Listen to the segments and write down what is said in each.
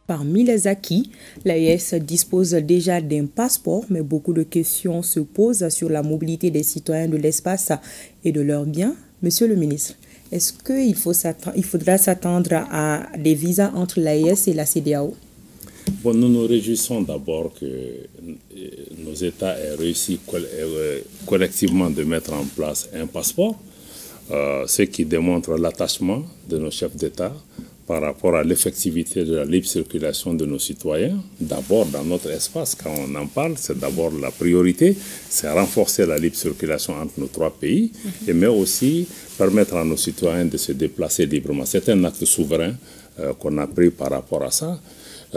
Parmi les acquis, l'AES dispose déjà d'un passeport, mais beaucoup de questions se posent sur la mobilité des citoyens de l'espace et de leurs biens. Monsieur le ministre, est-ce qu'il faudra s'attendre à des visas entre l'AES et la CEDEAO? Bon, nous nous réjouissons d'abord que nos États aient réussi collectivement de mettre en place un passeport, ce qui démontre l'attachement de nos chefs d'État par rapport à l'effectivité de la libre circulation de nos citoyens. D'abord, dans notre espace, quand on en parle, c'est d'abord la priorité, c'est renforcer la libre circulation entre nos trois pays, mais aussi permettre à nos citoyens de se déplacer librement. C'est un acte souverain qu'on a pris par rapport à ça. Au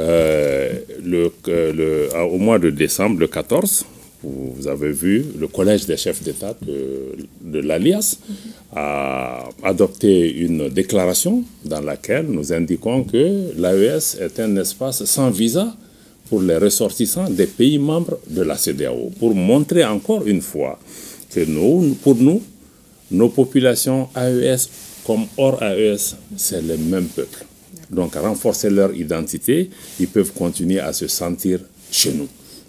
mois de décembre, le 14, vous avez vu, le Collège des chefs d'État de l'Alias a adopté une déclaration dans laquelle nous indiquons que l'AES est un espace sans visa pour les ressortissants des pays membres de la CEDEAO, pour montrer encore une fois que pour nous, nos populations AES comme hors AES, c'est le même peuple. Donc, renforcer leur identité, ils peuvent continuer à se sentir chez nous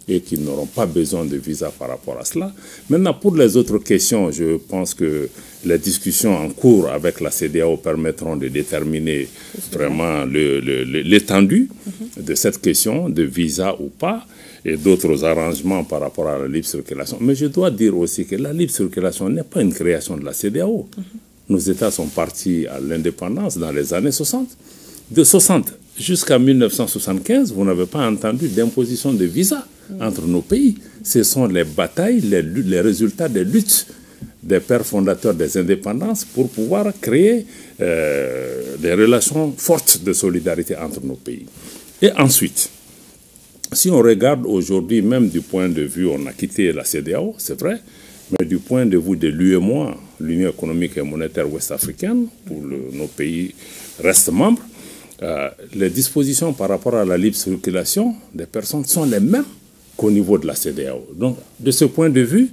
et qu'ils n'auront pas besoin de visa par rapport à cela. Maintenant, pour les autres questions, je pense que les discussions en cours avec la CEDEAO permettront de déterminer vraiment l'étendue de cette question de visa ou pas et d'autres arrangements par rapport à la libre circulation. Mais je dois dire aussi que la libre circulation n'est pas une création de la CEDEAO. Nos États sont partis à l'indépendance dans les années 60. De 60 jusqu'à 1975, vous n'avez pas entendu d'imposition de visa entre nos pays. Ce sont les batailles, les résultats des luttes des pères fondateurs des indépendances pour pouvoir créer des relations fortes de solidarité entre nos pays. Et ensuite, si on regarde aujourd'hui, même du point de vue, on a quitté la CEDEAO, c'est vrai, mais du point de vue de l'UEMOA, l'Union économique et monétaire ouest-africaine, où nos pays restent membres, les dispositions par rapport à la libre circulation des personnes sont les mêmes qu'au niveau de la CEDEAO. Donc, de ce point de vue,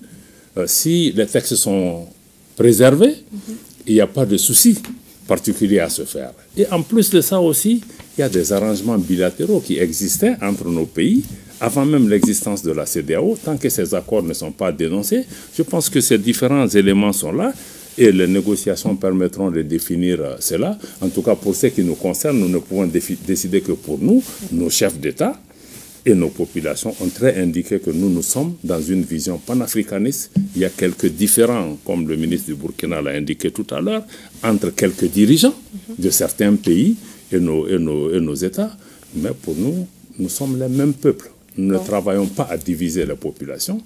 si les textes sont préservés, il n'y a pas de souci particulier à se faire. Et en plus de ça aussi, il y a des arrangements bilatéraux qui existaient entre nos pays avant même l'existence de la CEDEAO. Tant que ces accords ne sont pas dénoncés, je pense que ces différents éléments sont là. Et les négociations permettront de définir cela. En tout cas, pour ce qui nous concerne, nous ne pouvons décider que pour nous, nos chefs d'État et nos populations ont très indiqué que nous sommes dans une vision panafricaniste. Il y a quelques différends, comme le ministre du Burkina l'a indiqué tout à l'heure, entre quelques dirigeants de certains pays et nos États. Mais pour nous, nous sommes les mêmes peuples. Nous ne travaillons pas à diviser la population.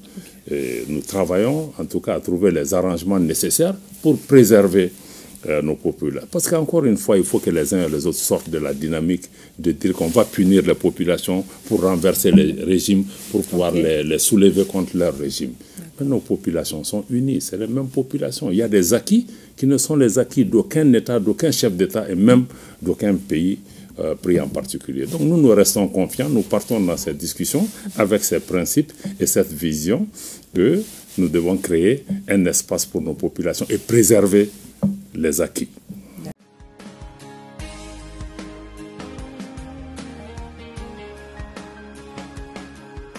Et nous travaillons en tout cas à trouver les arrangements nécessaires pour préserver nos populations. Parce qu'encore une fois, il faut que les uns et les autres sortent de la dynamique de dire qu'on va punir les populations pour renverser les régimes, pour pouvoir les soulever contre leur régime. Mais nos populations sont unies, c'est les mêmes populations. Il y a des acquis qui ne sont les acquis d'aucun État, d'aucun chef d'État et même d'aucun pays pris en particulier. Donc nous restons confiants, nous partons dans cette discussion avec ces principes et cette vision que nous devons créer un espace pour nos populations et préserver les acquis.